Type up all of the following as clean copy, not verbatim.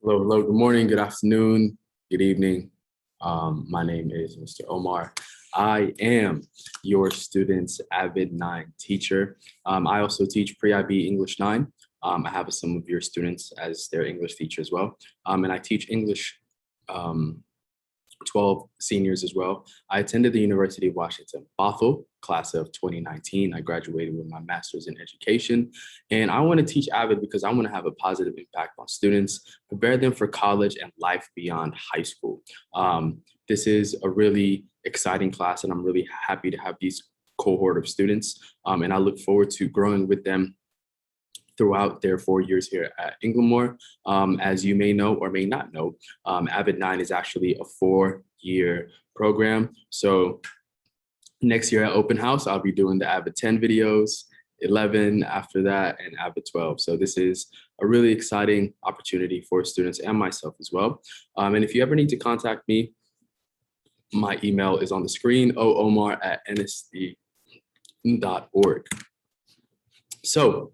Hello, hello, good morning, good afternoon, good evening. My name is Mr. Omar. I am your student's AVID 9 teacher. I also teach pre-IB English 9. I have some of your students as their English teacher as well. And I teach English 12 seniors as well. I attended the University of Washington, Bothell, class of 2019. I graduated with my master's in education. And I want to teach AVID because I want to have a positive impact on students, prepare them for college and life beyond high school. This is a really exciting class, and I'm really happy to have these cohort of students. And I look forward to growing with them throughout their 4 years here at Inglemoor. As you may know or may not know, AVID 9 is actually a 4-year program. So next year at Open House, I'll be doing the AVID 10 videos, 11 after that, and AVID 12. So this is a really exciting opportunity for students and myself as well. And if you ever need to contact me, my email is on the screen, oomar@nsd.org. So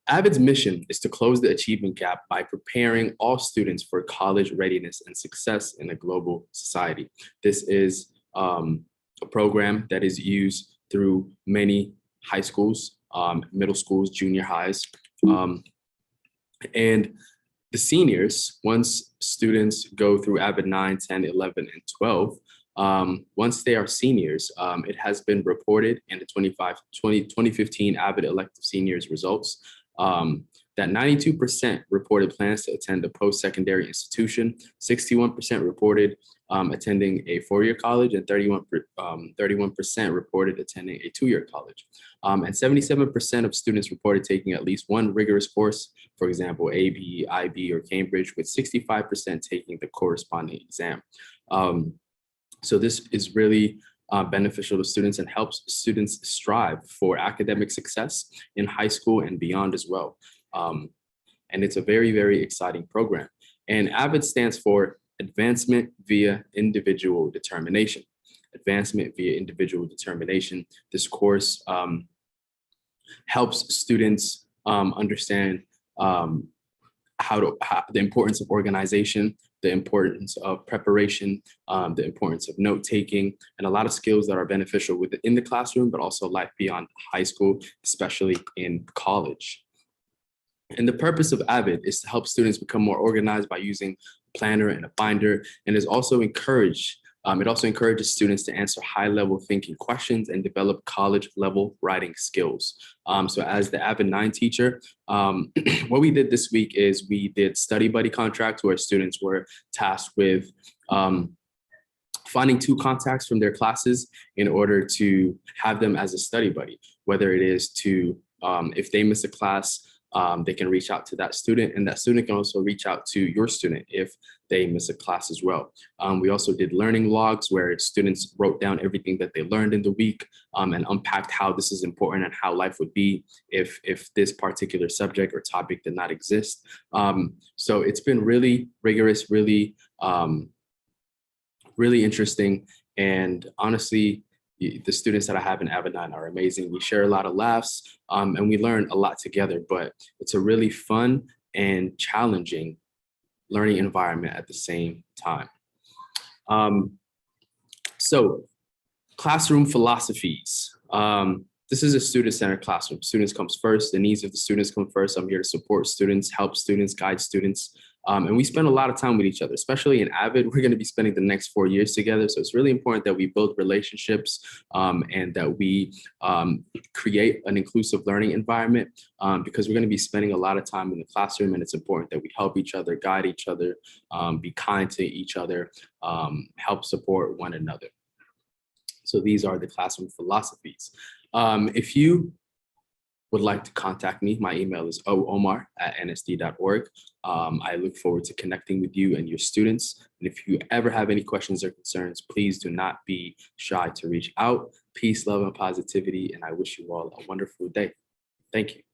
AVID's mission is to close the achievement gap by preparing all students for college readiness and success in a global society. This is a program that is used through many high schools, middle schools, junior highs. And the seniors, once students go through AVID 9, 10, 11, and 12, once they are seniors, it has been reported in the 2015 AVID elective seniors results that 92% reported plans to attend a post-secondary institution, 61% reported attending a 4-year college, and 31% reported attending a 2-year college. And 77% of students reported taking at least one rigorous course, for example, AVID, IB, or Cambridge, with 65% taking the corresponding exam. So this is really beneficial to students and helps students strive for academic success in high school and beyond as well. And it's a very, very exciting program. And AVID stands for Advancement via Individual Determination. Advancement via Individual Determination. This course helps students understand the importance of organization, the importance of preparation, the importance of note-taking, and a lot of skills that are beneficial within the classroom, but also life beyond high school, especially in college. And the purpose of AVID is to help students become more organized by using a planner and a binder, and it also encourages students to answer high-level thinking questions and develop college-level writing skills. So as the AVID 9 teacher, what we did this week is we did study buddy contracts where students were tasked with finding 2 contacts from their classes in order to have them as a study buddy, whether it is to, if they miss a class, they can reach out to that student, and that student can also reach out to your student if they miss a class as well. We also did learning logs where students wrote down everything that they learned in the week and unpacked how this is important and how life would be if this particular subject or topic did not exist. So it's been really rigorous, really interesting, and honestly, the students that I have in AVID 9 are amazing. We share a lot of laughs and we learn a lot together, but it's a really fun and challenging learning environment at the same time. So classroom philosophies. This is a student-centered classroom. Students comes first. The needs of the students come first. I'm here to support students, help students, guide students. And we spend a lot of time with each other, especially in AVID. We're going to be spending the next 4 years together. So it's really important that we build relationships and that we create an inclusive learning environment because we're going to be spending a lot of time in the classroom, and it's important that we help each other, guide each other, be kind to each other, help support one another. So these are the classroom philosophies. If you would like to contact me, my email is oomar@nsd.org. I look forward to connecting with you and your students. And if you ever have any questions or concerns, please do not be shy to reach out. Peace, love, and positivity. And I wish you all a wonderful day. Thank you.